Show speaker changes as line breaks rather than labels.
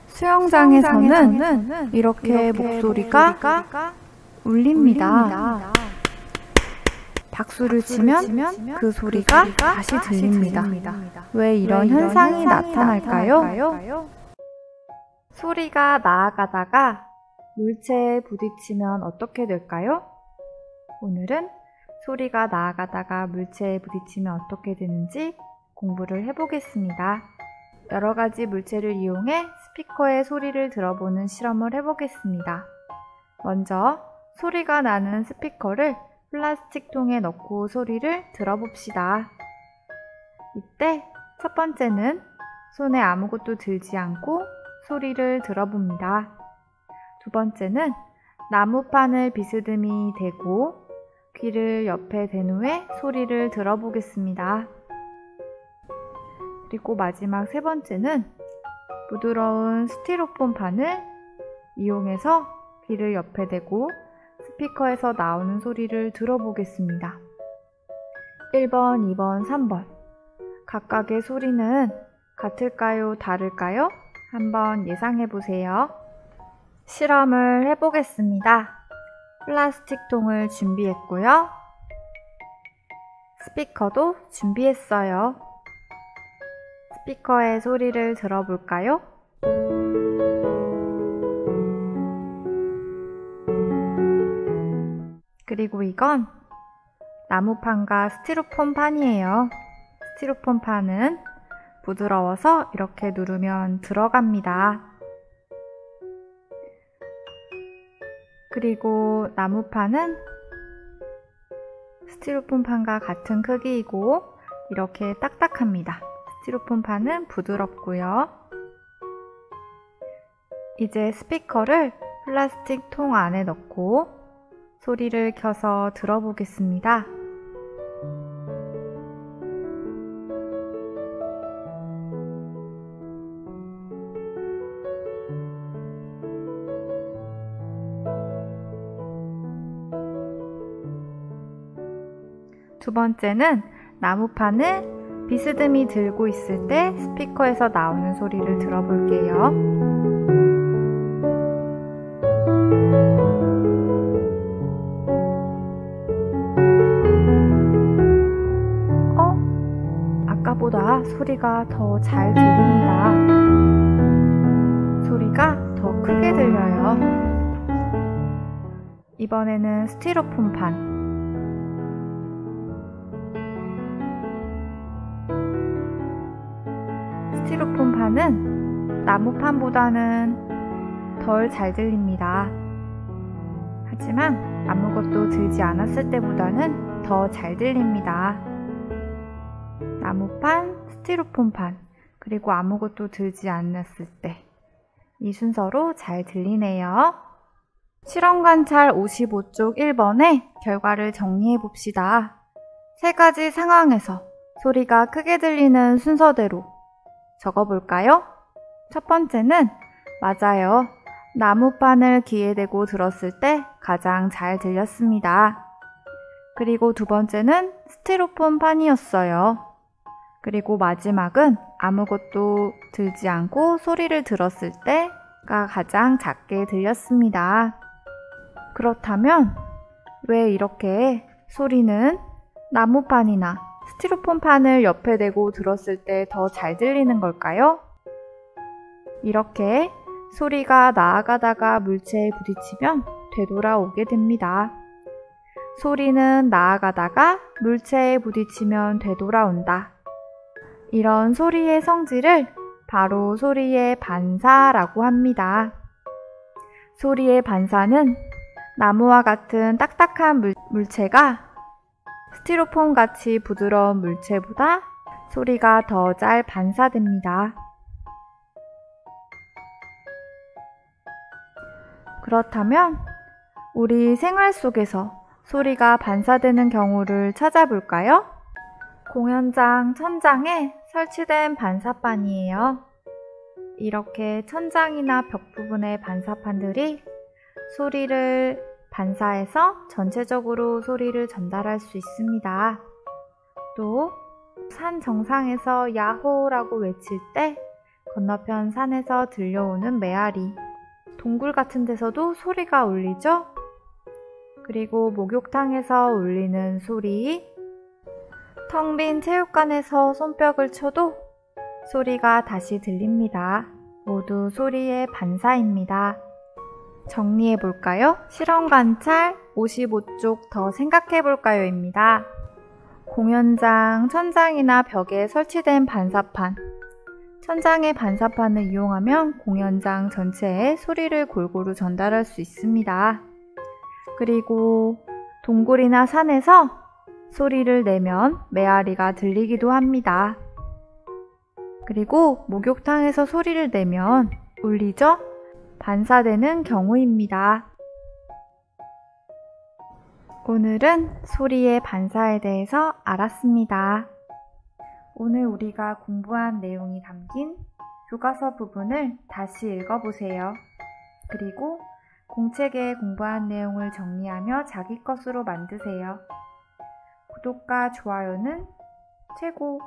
수영장에서는 이렇게 목소리가 울립니다. 박수를 치면 그 소리가 다시 들립니다. 왜 이런 현상이 나타날까요? 소리가 나아가다가 물체에 부딪히면 어떻게 될까요? 오늘은 소리가 나아가다가 물체에 부딪히면 어떻게 되는지 공부를 해보겠습니다. 여러 가지 물체를 이용해 스피커의 소리를 들어보는 실험을 해보겠습니다. 먼저 소리가 나는 스피커를 플라스틱 통에 넣고 소리를 들어봅시다. 이때 첫 번째는 손에 아무것도 들지 않고 소리를 들어봅니다. 두 번째는 나무판을 비스듬히 대고 귀를 옆에 댄 후에 소리를 들어보겠습니다. 그리고 마지막 세 번째는 부드러운 스티로폼 판을 이용해서 귀를 옆에 대고 스피커에서 나오는 소리를 들어보겠습니다. 1번, 2번, 3번. 각각의 소리는 같을까요? 다를까요? 한번 예상해 보세요. 실험을 해보겠습니다. 플라스틱 통을 준비했고요. 스피커도 준비했어요. 스피커의 소리를 들어볼까요? 그리고 이건 나무판과 스티로폼 판이에요. 스티로폼 판은 부드러워서 이렇게 누르면 들어갑니다. 그리고 나무판은 스티로폼 판과 같은 크기이고 이렇게 딱딱합니다. 스티로폼 판은 부드럽고요. 이제 스피커를 플라스틱 통 안에 넣고 소리를 켜서 들어보겠습니다. 두 번째는 나무판을 비스듬히 들고 있을 때 스피커에서 나오는 소리를 들어볼게요. 아까보다 소리가 더 잘 들립니다. 소리가 더 크게 들려요. 이번에는 스티로폼 판. 스티로폼 판은 나무판보다는 덜 잘 들립니다. 하지만 아무것도 들지 않았을 때보다는 더 잘 들립니다. 나무판, 스티로폼 판, 그리고 아무것도 들지 않았을 때 이 순서로 잘 들리네요. 실험 관찰 55쪽 1번의 결과를 정리해 봅시다. 세 가지 상황에서 소리가 크게 들리는 순서대로 적어볼까요? 첫 번째는 맞아요. 나무판을 귀에 대고 들었을 때 가장 잘 들렸습니다. 그리고 두 번째는 스티로폼 판이었어요. 그리고 마지막은 아무것도 들지 않고 소리를 들었을 때가 가장 작게 들렸습니다. 그렇다면 왜 이렇게 소리는 나무판이나 스티로폼 판을 옆에 대고 들었을 때 더 잘 들리는 걸까요? 이렇게 소리가 나아가다가 물체에 부딪히면 되돌아오게 됩니다. 소리는 나아가다가 물체에 부딪히면 되돌아온다. 이런 소리의 성질을 바로 소리의 반사라고 합니다. 소리의 반사는 나무와 같은 딱딱한 물체가 스티로폼 같이 부드러운 물체보다 소리가 더 잘 반사됩니다. 그렇다면 우리 생활 속에서 소리가 반사되는 경우를 찾아볼까요? 공연장 천장에 설치된 반사판이에요. 이렇게 천장이나 벽 부분의 반사판들이 소리를 반사해서 전체적으로 소리를 전달할 수 있습니다. 또 산 정상에서 야호라고 외칠 때 건너편 산에서 들려오는 메아리. 동굴 같은 데서도 소리가 울리죠? 그리고 목욕탕에서 울리는 소리, 텅 빈 체육관에서 손뼉을 쳐도 소리가 다시 들립니다. 모두 소리의 반사입니다. 정리해 볼까요? 실험 관찰 55쪽 더 생각해 볼까요?입니다. 공연장 천장이나 벽에 설치된 반사판. 천장의 반사판을 이용하면 공연장 전체에 소리를 골고루 전달할 수 있습니다. 그리고 동굴이나 산에서 소리를 내면 메아리가 들리기도 합니다. 그리고 목욕탕에서 소리를 내면 울리죠? 반사되는 경우입니다. 오늘은 소리의 반사에 대해서 알았습니다. 오늘 우리가 공부한 내용이 담긴 교과서 부분을 다시 읽어보세요. 그리고 공책에 공부한 내용을 정리하며 자기 것으로 만드세요. 구독과 좋아요는 최고!